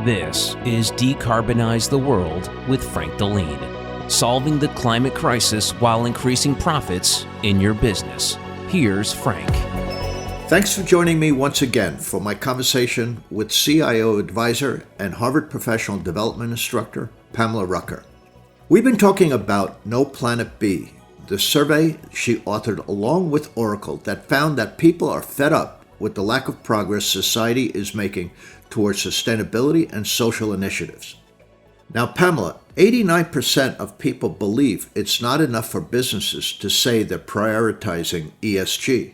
This is Decarbonize the World with Frank Deline, solving the climate crisis while increasing profits in your business. Here's Frank. Thanks for joining me once again for my conversation with CIO advisor and Harvard professional development instructor, Pamela Rucker. We've been talking about No Planet B, the survey she authored along with Oracle that found that people are fed up with the lack of progress society is making towards sustainability and social initiatives. Now, Pamela, 89% of people believe it's not enough for businesses to say they're prioritizing ESG.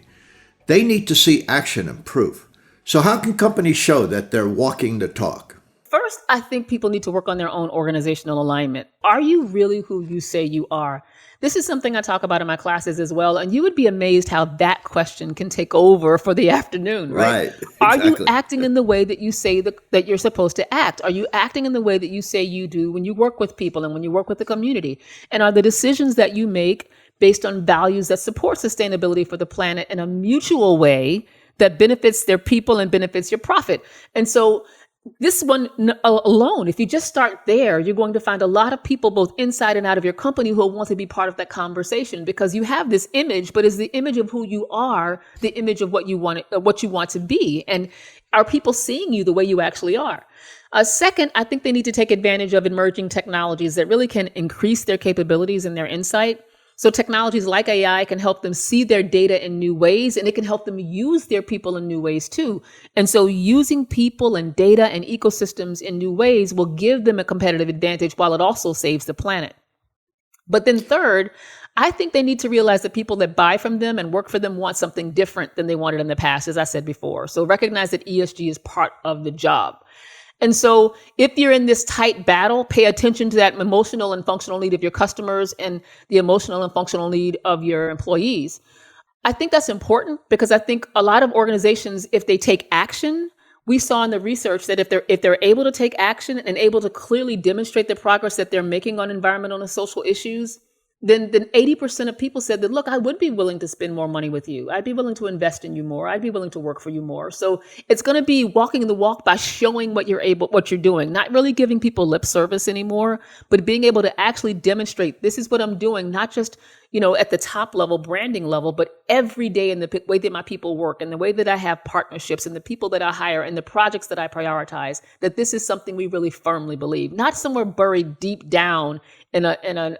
They need to see action and proof. So how can companies show that they're walking the talk? First, I think people need to work on their own organizational alignment. Are you really who you say you are? This is something I talk about in my classes as well, and you would be amazed how that question can take over for the afternoon, right? Exactly. Are you acting in the way that you say that you're supposed to act? Are you acting in the way that you say you do when you work with people and when you work with the community? And are the decisions that you make based on values that support sustainability for the planet in a mutual way that benefits their people and benefits your profit? And so this one alone, if you just start there, you're going to find a lot of people both inside and out of your company who will want to be part of that conversation, because you have this image, but is the image of who you are the image of what you want to be? And are people seeing you the way you actually are? Second, I think they need to take advantage of emerging technologies that really can increase their capabilities and their insight. So technologies like AI can help them see their data in new ways, and it can help them use their people in new ways too. And so using people and data and ecosystems in new ways will give them a competitive advantage while it also saves the planet. But then third, I think they need to realize that people that buy from them and work for them want something different than they wanted in the past, as I said before. So recognize that ESG is part of the job. And so if you're in this tight battle, pay attention to that emotional and functional need of your customers and the emotional and functional need of your employees. I think that's important because I think a lot of organizations, if they take action, we saw in the research that if they're able to take action and able to clearly demonstrate the progress that they're making on environmental and social issues, then 80% of people said that, look, I would be willing to spend more money with you. I'd be willing to invest in you more. I'd be willing to work for you more. So it's going to be walking the walk by showing what you're doing, not really giving people lip service anymore, but being able to actually demonstrate this is what I'm doing, not just, at the top level, branding level, but every day in the way that my people work and the way that I have partnerships and the people that I hire and the projects that I prioritize, that this is something we really firmly believe, not somewhere buried deep down in an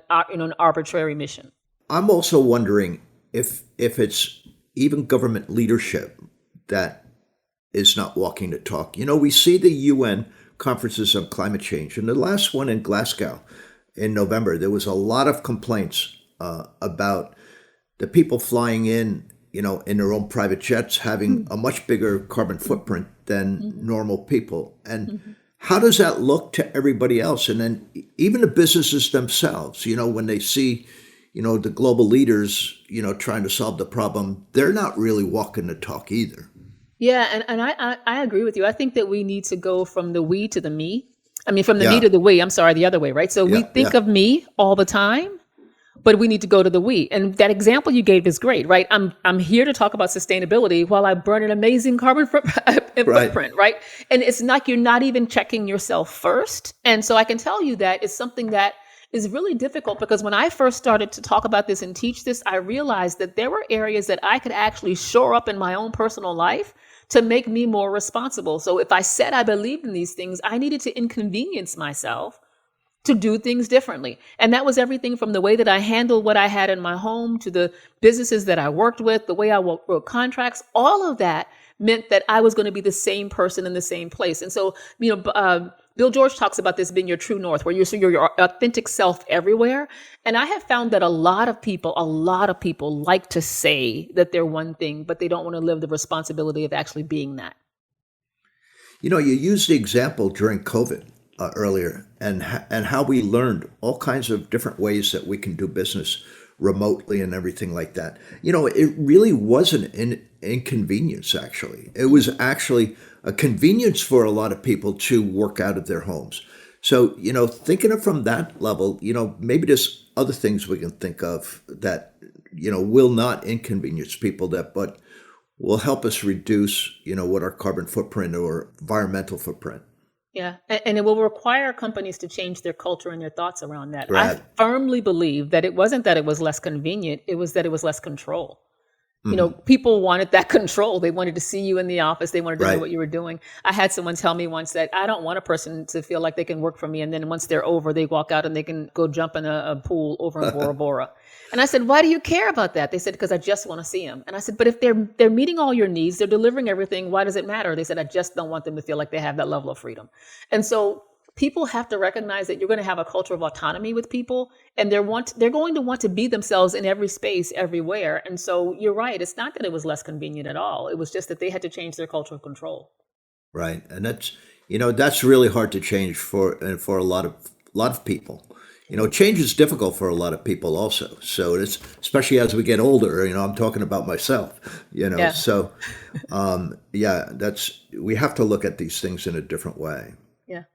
arbitrary mission. I'm also wondering if it's even government leadership that is not walking the talk. We see the UN conferences on climate change, and the last one in Glasgow in November, there was a lot of complaints about the people flying in their own private jets having a much bigger carbon footprint than normal people. And how does that look to everybody else? And then even the businesses themselves, when they see, the global leaders, trying to solve the problem, they're not really walking the talk either. Yeah, and I agree with you. I think that we need to go from the we to the me. I mean, from the me to the we, the other way, right? So we think of me all the time, but we need to go to the we. And that example you gave is great, right? I'm here to talk about sustainability while I burn an amazing carbon footprint, right? And it's like you're not even checking yourself first. And so I can tell you that it's something that is really difficult, because when I first started to talk about this and teach this, I realized that there were areas that I could actually shore up in my own personal life to make me more responsible. So if I said I believed in these things, I needed to inconvenience myself to do things differently. And that was everything from the way that I handled what I had in my home to the businesses that I worked with, the way I wrote contracts. All of that meant that I was going to be the same person in the same place. And so, Bill George talks about this being your true north, where you're your authentic self everywhere. And I have found that a lot of people like to say that they're one thing, but they don't want to live the responsibility of actually being that. You used the example during COVID earlier, and how we learned all kinds of different ways that we can do business remotely and everything like that. It really wasn't an inconvenience, actually. It was actually a convenience for a lot of people to work out of their homes. So, thinking of from that level, maybe there's other things we can think of that, will not inconvenience people but will help us reduce, what our carbon footprint or environmental footprint. Yeah. And it will require companies to change their culture and their thoughts around that. I Right. firmly believe that it wasn't that it was less convenient, it was that it was less control. Hmm. People wanted that control. They wanted to see you in the office. They wanted to know Right. what you were doing. I had someone tell me once that I don't want a person to feel like they can work for me. And then once they're over, they walk out and they can go jump in a pool over in Bora Bora. And I said, why do you care about that? They said, because I just want to see them. And I said, but if they're meeting all your needs, they're delivering everything, why does it matter? They said, I just don't want them to feel like they have that level of freedom. And so people have to recognize that you're going to have a culture of autonomy with people, and they're going to want to be themselves in every space, everywhere. And so you're right. It's not that it was less convenient at all. It was just that they had to change their culture of control. Right. And that's really hard to change for a lot of people. Change is difficult for a lot of people also. So it's especially as we get older, I'm talking about myself, Yeah. so yeah, we have to look at these things in a different way. Yeah.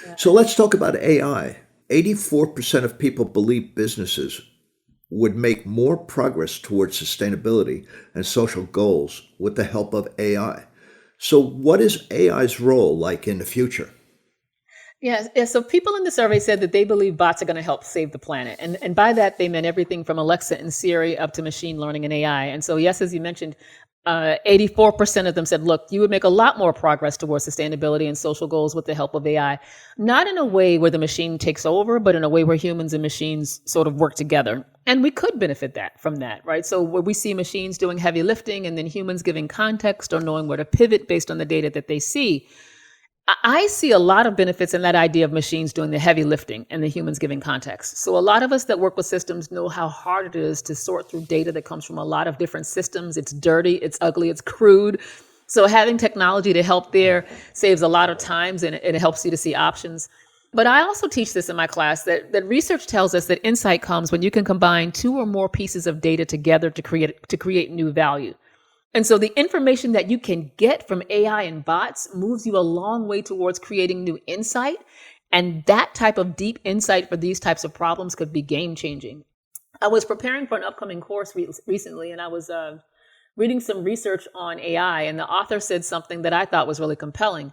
Yeah. So let's talk about AI. 84% of people believe businesses would make more progress towards sustainability and social goals with the help of AI. So what is AI's role like in the future? Yeah, yeah. So people in the survey said that they believe bots are going to help save the planet. And by that, they meant everything from Alexa and Siri up to machine learning and AI. And so, yes, as you mentioned, 84% of them said, look, you would make a lot more progress towards sustainability and social goals with the help of AI, not in a way where the machine takes over, but in a way where humans and machines sort of work together. And we could benefit from that, right? So where we see machines doing heavy lifting and then humans giving context or knowing where to pivot based on the data that they see, I see a lot of benefits in that idea of machines doing the heavy lifting and the humans giving context. So a lot of us that work with systems know how hard it is to sort through data that comes from a lot of different systems. It's dirty, it's ugly, it's crude. So having technology to help there saves a lot of times, and it helps you to see options. But I also teach this in my class that research tells us that insight comes when you can combine two or more pieces of data together to create new value. And so the information that you can get from AI and bots moves you a long way towards creating new insight. And that type of deep insight for these types of problems could be game changing. I was preparing for an upcoming course recently, and I was reading some research on AI, and the author said something that I thought was really compelling.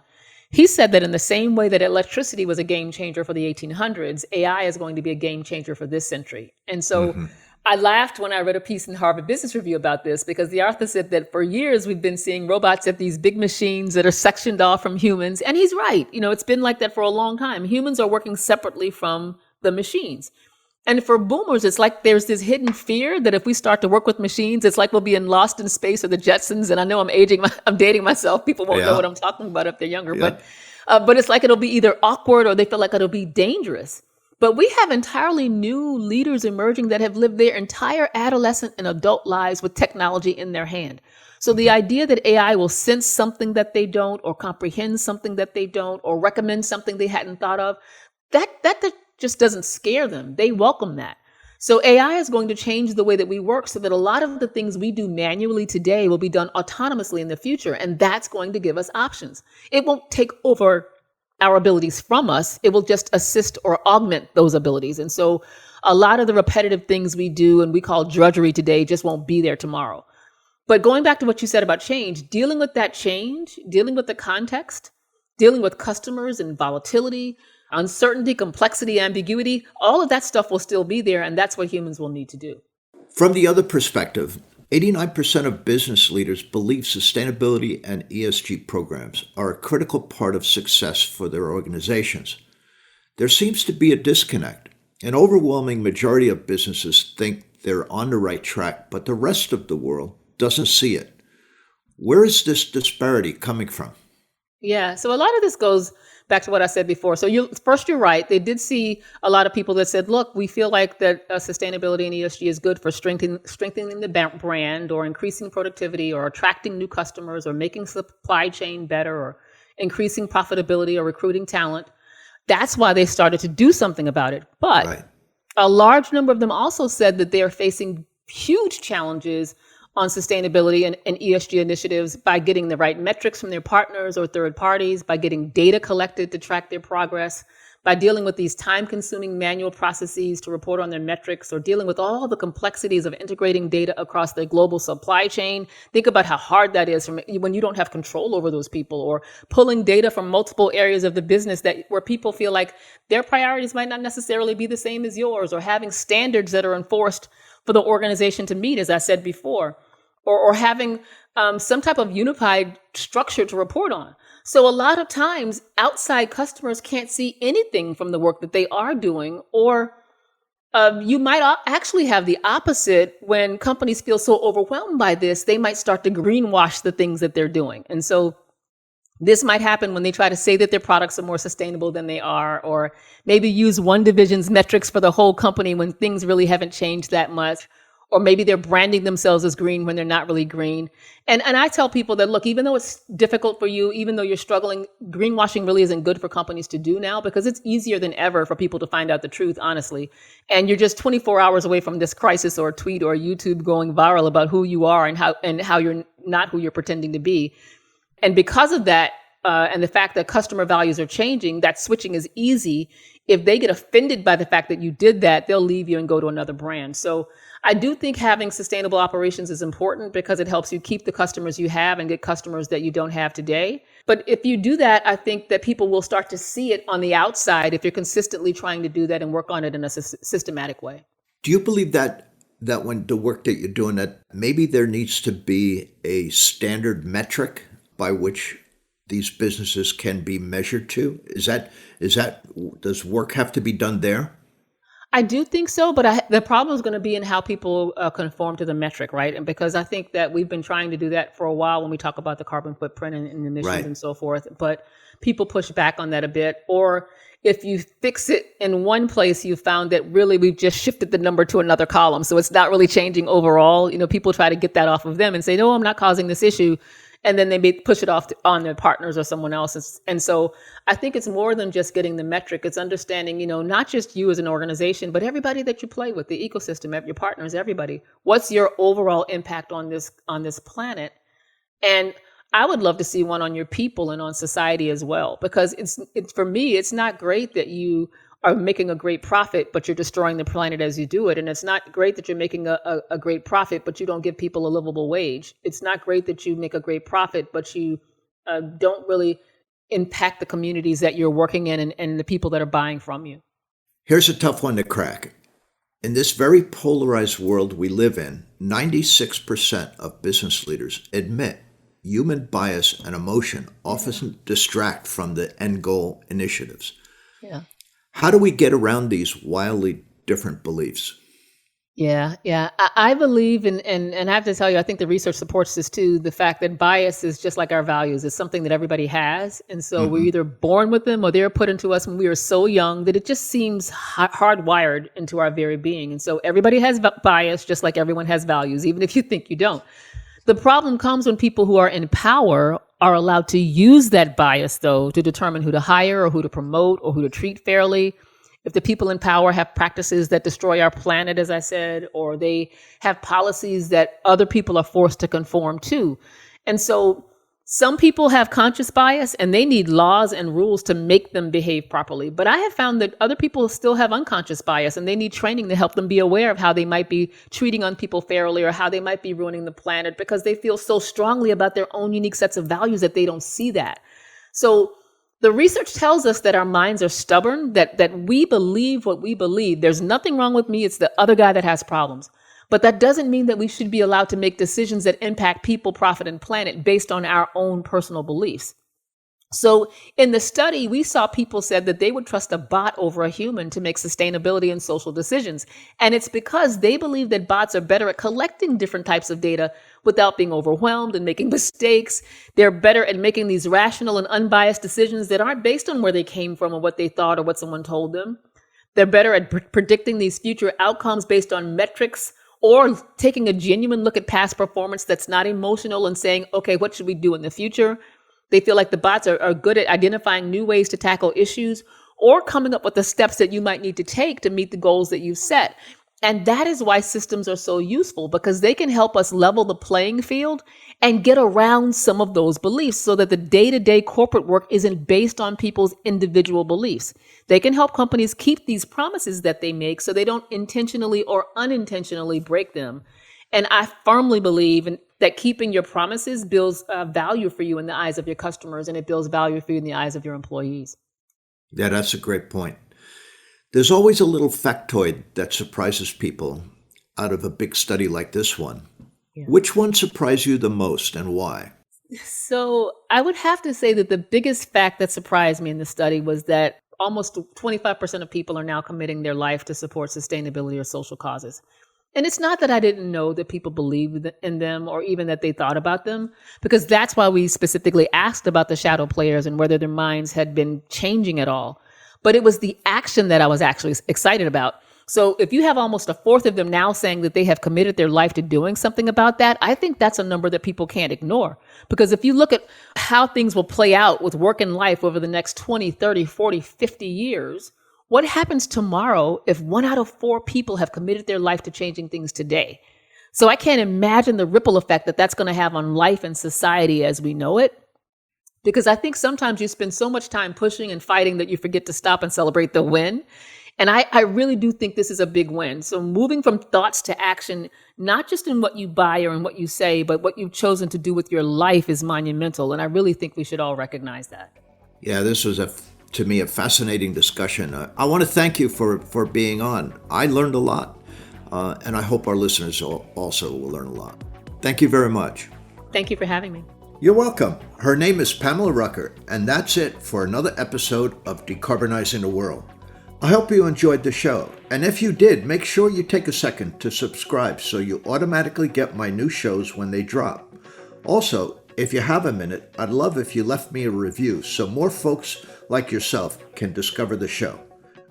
He said that in the same way that electricity was a game changer for the 1800s, AI is going to be a game changer for this century. And so I laughed when I read a piece in Harvard Business Review about this, because the author said that for years we've been seeing robots at these big machines that are sectioned off from humans. And he's right. It's been like that for a long time. Humans are working separately from the machines. And for boomers, it's like there's this hidden fear that if we start to work with machines, it's like we'll be in Lost in Space or the Jetsons. And I know I'm dating myself. People won't know what I'm talking about if they're younger. Yeah. But it's like it'll be either awkward or they feel like it'll be dangerous. But we have entirely new leaders emerging that have lived their entire adolescent and adult lives with technology in their hand. So the idea that AI will sense something that they don't, or comprehend something that they don't, or recommend something they hadn't thought of, that just doesn't scare them. They welcome that. So AI is going to change the way that we work so that a lot of the things we do manually today will be done autonomously in the future. And that's going to give us options. It won't take over our abilities from us. It will just assist or augment those abilities. And so a lot of the repetitive things we do and we call drudgery today just won't be there tomorrow. But going back to what you said about change, dealing with that change, dealing with the context, dealing with customers and volatility, uncertainty, complexity, ambiguity, all of that stuff will still be there. And that's what humans will need to do. From the other perspective, 89% of business leaders believe sustainability and ESG programs are a critical part of success for their organizations. There seems to be a disconnect. An overwhelming majority of businesses think they're on the right track, but the rest of the world doesn't see it. Where is this disparity coming from? Yeah, so a lot of this goes back to what I said before. So you're right. They did see a lot of people that said, look, we feel like that sustainability and ESG is good for strengthening the brand, or increasing productivity, or attracting new customers, or making supply chain better, or increasing profitability, or recruiting talent. That's why they started to do something about it. But a large number of them also said that they are facing huge challenges on sustainability and ESG initiatives by getting the right metrics from their partners or third parties, by getting data collected to track their progress, by dealing with these time-consuming manual processes to report on their metrics, or dealing with all the complexities of integrating data across their global supply chain. Think about how hard that is when you don't have control over those people, or pulling data from multiple areas of the business where people feel like their priorities might not necessarily be the same as yours, or having standards that are enforced for the organization to meet, as I said before, or having some type of unified structure to report on. So a lot of times outside customers can't see anything from the work that they are doing, or you might actually have the opposite. When companies feel so overwhelmed by this, they might start to greenwash the things that they're doing. And so this might happen when they try to say that their products are more sustainable than they are, or maybe use one division's metrics for the whole company when things really haven't changed that much. Or maybe they're branding themselves as green when they're not really green. And I tell people that, look, even though it's difficult for you, even though you're struggling, greenwashing really isn't good for companies to do now, because it's easier than ever for people to find out the truth, honestly. And you're just 24 hours away from this crisis, or a tweet or YouTube going viral about who you are and how you're not who you're pretending to be. And because of that, and the fact that customer values are changing, that switching is easy. If they get offended by the fact that you did that, they'll leave you and go to another brand. So I do think having sustainable operations is important, because it helps you keep the customers you have and get customers that you don't have today. But if you do that, I think that people will start to see it on the outside if you're consistently trying to do that and work on it in a systematic way. Do you believe that when the work that you're doing, that maybe there needs to be a standard metric by which these businesses can be measured to? Does work have to be done there? I do think so, but the problem is going to be in how people conform to the metric, right? And because I think that we've been trying to do that for a while when we talk about the carbon footprint and emissions, right, and so forth, but people push back on that a bit. Or if you fix it in one place, you found that really we've just shifted the number to another column, so it's not really changing overall. People try to get that off of them and say, no, I'm not causing this issue. And then they may push it off on their partners or someone else. And so I think it's more than just getting the metric. It's understanding, not just you as an organization, but everybody that you play with, the ecosystem, your partners, everybody. What's your overall impact on this planet? And I would love to see one on your people and on society as well, because it's for me, it's not great that you are making a great profit, but you're destroying the planet as you do it. And it's not great that you're making a great profit, but you don't give people a livable wage. It's not great that you make a great profit, but you don't really impact the communities that you're working in and the people that are buying from you. Here's a tough one to crack. In this very polarized world we live in, 96% of business leaders admit human bias and emotion often distract from the end goal initiatives. Yeah. How do we get around these wildly different beliefs? Yeah. I believe and I have to tell you, I think the research supports this too. The fact that bias is just like our values. It's something that everybody has. And so we're either born with them or they're put into us when we were so young that it just seems hardwired into our very being. And so everybody has bias, just like everyone has values, even if you think you don't. The problem comes when people who are in power are allowed to use that bias, though, to determine who to hire or who to promote or who to treat fairly. If the people in power have practices that destroy our planet, as I said, or they have policies that other people are forced to conform to. And so some people have conscious bias and they need laws and rules to make them behave properly. But I have found that other people still have unconscious bias and they need training to help them be aware of how they might be treating on people fairly or how they might be ruining the planet because they feel so strongly about their own unique sets of values that they don't see that. So the research tells us that our minds are stubborn, that we believe what we believe. There's nothing wrong with me. It's the other guy that has problems. But that doesn't mean that we should be allowed to make decisions that impact people, profit, and planet based on our own personal beliefs. So in the study, we saw people said that they would trust a bot over a human to make sustainability and social decisions. And it's because they believe that bots are better at collecting different types of data without being overwhelmed and making mistakes. They're better at making these rational and unbiased decisions that aren't based on where they came from or what they thought or what someone told them. They're better at predicting these future outcomes based on metrics or taking a genuine look at past performance that's not emotional and saying, okay, what should we do in the future? They feel like the bots are good at identifying new ways to tackle issues or coming up with the steps that you might need to take to meet the goals that you've set. And that is why systems are so useful, because they can help us level the playing field and get around some of those beliefs so that the day-to-day corporate work isn't based on people's individual beliefs. They can help companies keep these promises that they make so they don't intentionally or unintentionally break them. And I firmly believe that keeping your promises builds value for you in the eyes of your customers, and it builds value for you in the eyes of your employees. Yeah, that's a great point. There's always a little factoid that surprises people out of a big study like this one. Yeah. Which one surprised you the most and why? So I would have to say that the biggest fact that surprised me in the study was that almost 25% of people are now committing their life to support sustainability or social causes. And it's not that I didn't know that people believed in them or even that they thought about them, because that's why we specifically asked about the shadow players and whether their minds had been changing at all. But it was the action that I was actually excited about. So if you have almost a fourth of them now saying that they have committed their life to doing something about that, I think that's a number that people can't ignore. Because if you look at how things will play out with work and life over the next 20, 30, 40, 50 years, what happens tomorrow if 1 out of 4 people have committed their life to changing things today? So I can't imagine the ripple effect that that's going to have on life and society as we know it. Because I think sometimes you spend so much time pushing and fighting that you forget to stop and celebrate the win. And I really do think this is a big win. So moving from thoughts to action, not just in what you buy or in what you say, but what you've chosen to do with your life is monumental. And I really think we should all recognize that. Yeah, this was, to me, a fascinating discussion. I want to thank you for being on. I learned a lot, and I hope our listeners also will learn a lot. Thank you very much. Thank you for having me. You're welcome. Her name is Pamela Rucker, and that's it for another episode of Decarbonizing the World. I hope you enjoyed the show, and if you did, make sure you take a second to subscribe so you automatically get my new shows when they drop. Also, if you have a minute, I'd love if you left me a review so more folks like yourself can discover the show.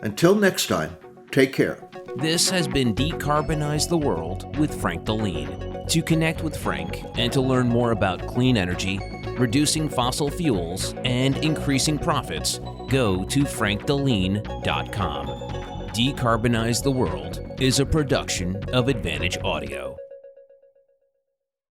Until next time, take care. This has been Decarbonize the World with Frank Deline. To connect with Frank and to learn more about clean energy, reducing fossil fuels, and increasing profits, go to frankdeline.com. Decarbonize the World is a production of Advantage Audio.